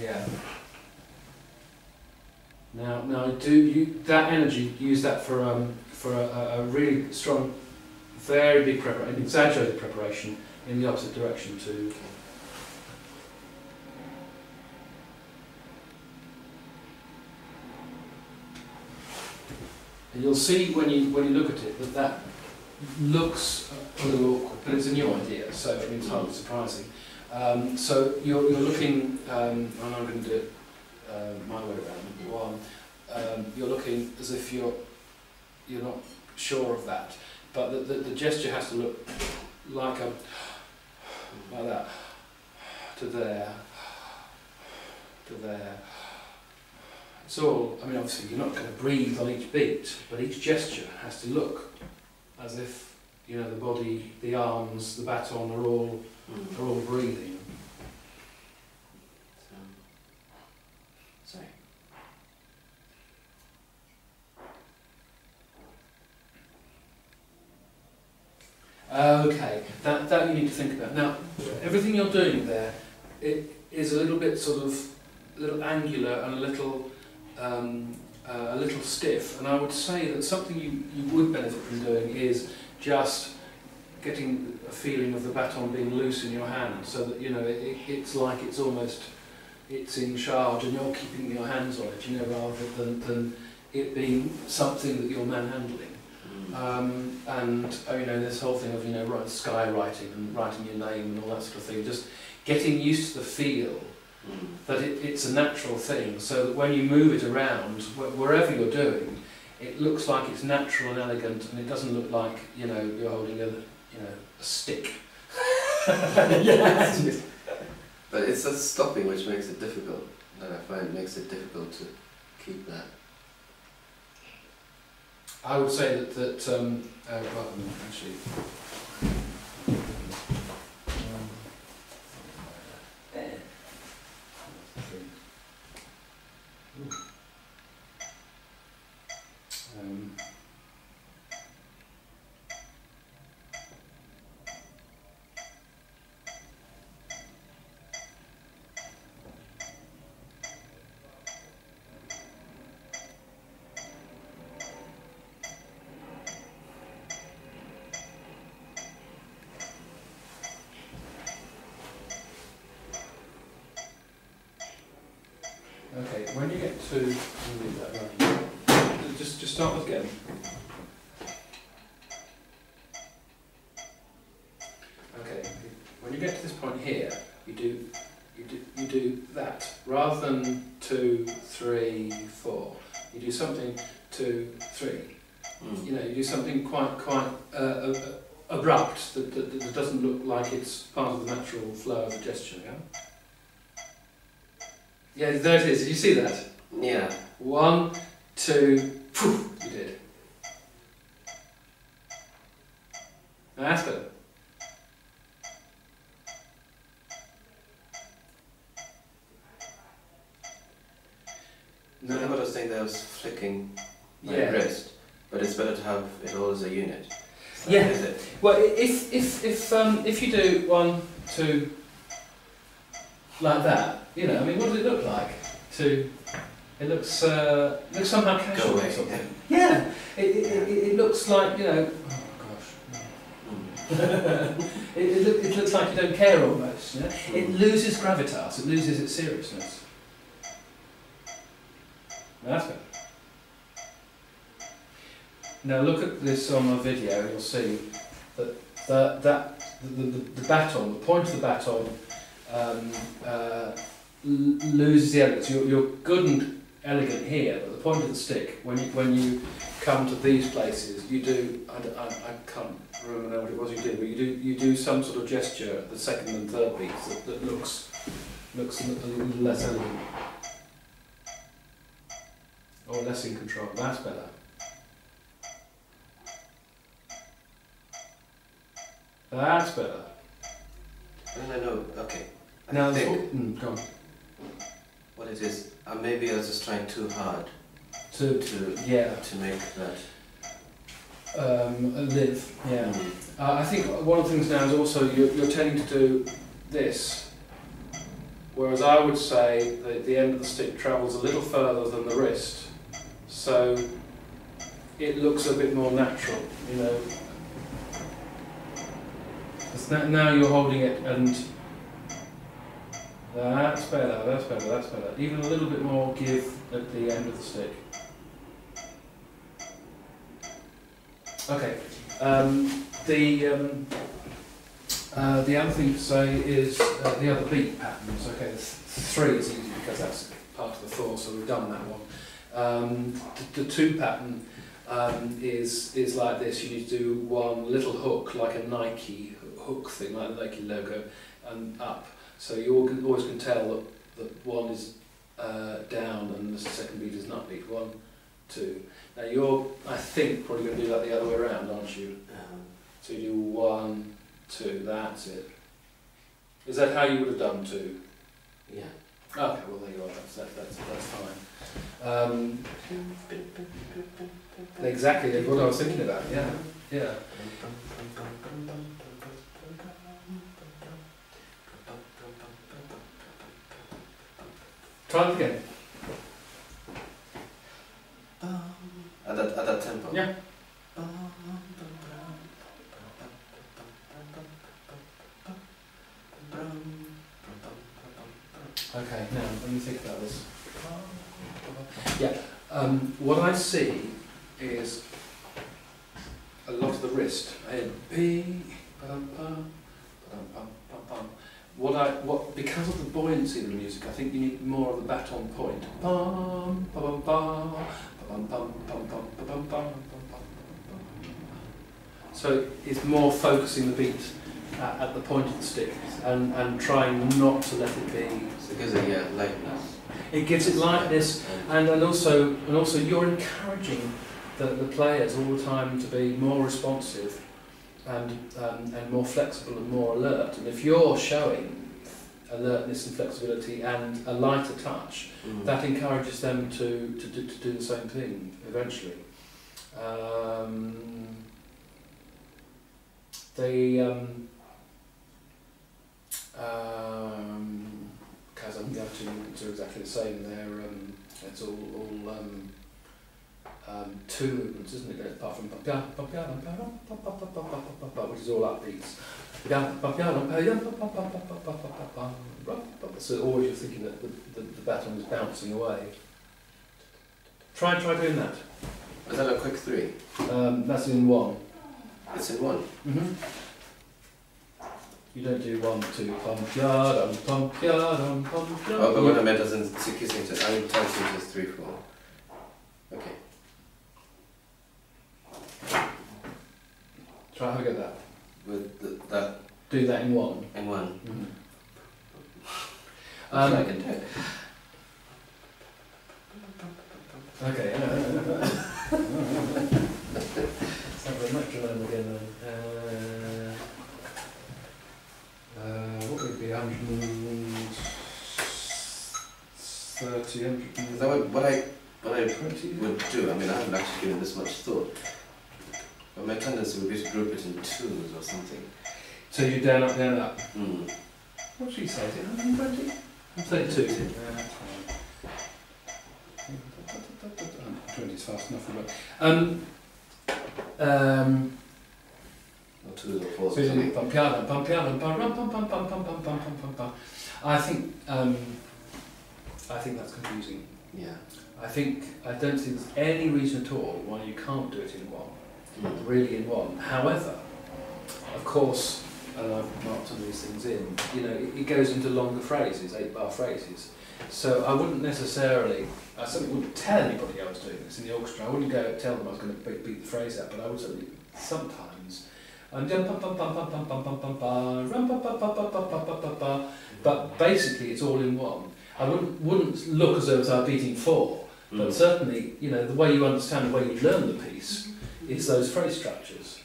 Yeah. Now do you that energy, use that for a really strong, very big preparation, exaggerated preparation in the opposite direction to. And you'll see when you look at it that looks a little awkward, but it's a new idea, so I mean, it's hardly surprising. So you're looking, and I'm going to do it my way around. One, you're looking as if you're not sure of that, but the gesture has to look like that, to there, to there. It's all, I mean, obviously you're not going to breathe on each beat, but each gesture has to look as if, you know, the body, the arms, the baton are all breathing. Sorry. Okay, that you need to think about. Now, everything you're doing there, it is a little bit sort of, a little angular and a little stiff, and I would say that something you would benefit from doing is just getting a feeling of the baton being loose in your hand, so that, you know, it's like it's in charge and you're keeping your hands on it, you know, rather than it being something that you're manhandling. And you know, this whole thing of, you know, skywriting and writing your name and all that sort of thing, just getting used to the feel that it's a natural thing, so that when you move it around, wherever you're doing, it looks like it's natural and elegant, and it doesn't look like, you know, you're holding a stick. Yes. But it's a stopping which makes it difficult, that I find makes it difficult to keep that. I would say that well, actually, okay, when you get to just start with again. Okay, when you get to this point here, you do that rather than 2, 3, 4. You do something 2, 3. You know, you do something quite abrupt that doesn't look like it's part of the natural flow of the gesture. Yeah. Yeah, there it is. Did you see that? Yeah. 1, 2, poof, you did. Now that's better. No, I was saying that I was flicking my Yeah. wrist, but it's better to have it all as a unit. So Yeah. is it? Well, if you do 1, 2, like that, you know, I mean, what does it look like? It looks somehow casual Go away. or something. Yeah, it looks like, you know. Oh gosh. it looks like you don't care almost. You know? It loses gravitas. It loses its seriousness. Now that's good. Now look at this on the video. You'll see that the baton, the point of the baton, loses the elegance. You're good and elegant here, but the point of the stick, when you come to these places, you do. I can't remember now what it was you did, but you do some sort of gesture at the second and third beats that looks a little less elegant or less in control. That's better. That's better. No, okay. Now, I think go on. what it is, maybe I was just trying too hard To make that live. Yeah. I think one of the things now is also you're tending to do this Whereas I would say that the end of the stick travels a little further than the wrist, so it looks a bit more natural, you know. 'Cause now you're holding it and that's better, that's better, that's better. Even a little bit more give at the end of the stick. Okay. The other thing to say is the other beat patterns. Okay, the 3 is easy because that's part of the 4, so we've done that one. The 2 pattern is like this. You need to do one little hook, like a Nike hook thing, like the Nike logo, and up. So you always can tell that one is down and the second beat is an upbeat. 1, 2. Now you're, I think, probably going to do that the other way around, aren't you? So you do 1, 2. That's it. Is that how you would have done 2? Yeah. Okay. Well, there you are. That's fine. Exactly. That's what I was thinking about. Yeah. Yeah. Try it again. At that tempo? Yeah. Okay, now let me think about this. Yeah, what I see is a lot of the wrist. Because of the buoyancy of the music, I think you need more of the baton point. So it's more focusing the beat at the point of the stick and trying not to let it be. So it gives it lightness. It gives it lightness, and also you're encouraging the players all the time to be more responsive and more flexible and more alert. And if you're showing alertness and flexibility and a lighter touch, that encourages them to do the same thing eventually. Because I'm going to exactly the same there. It's all 2 movements, isn't it? Apart from which is all upbeats. So always you're thinking that the baton is bouncing away. Try doing that. Is that a quick 3? That's in 1. It's in 1. Mm-hmm. You don't do 1, 2, pump yard, pump yard. Oh, but what I meant doesn't kissing to. I mean, time is 3, 4. Okay. Try have a go at that. With that. Do that in 1. In 1. Mm-hmm. I can do it. Okay. Let's have a metronome again then. What would it be? 130, 100. Is that what I would do? I mean, I haven't actually given this much thought. But my tendency would be to group it in 2s or something. So you down, up, down, up. Mm. What did you say? Is it 120? 32. 20 is fast enough for Or 2s or 4s. so you pump piano, pump piano, I think that's confusing. Yeah. I don't think there's any reason at all why you can't do it in 1. Really in 1. However, of course, and I've marked some of these things in, you know, it goes into longer phrases, 8-bar phrases. So I wouldn't necessarily, I certainly wouldn't tell anybody I was doing this in the orchestra. I wouldn't go tell them I was going to beat the phrase out, but I would certainly sometimes. But basically it's all in 1. I wouldn't look as though I was beating 4, but certainly, you know, the way you understand, the way you learn the piece, is those phrase structures.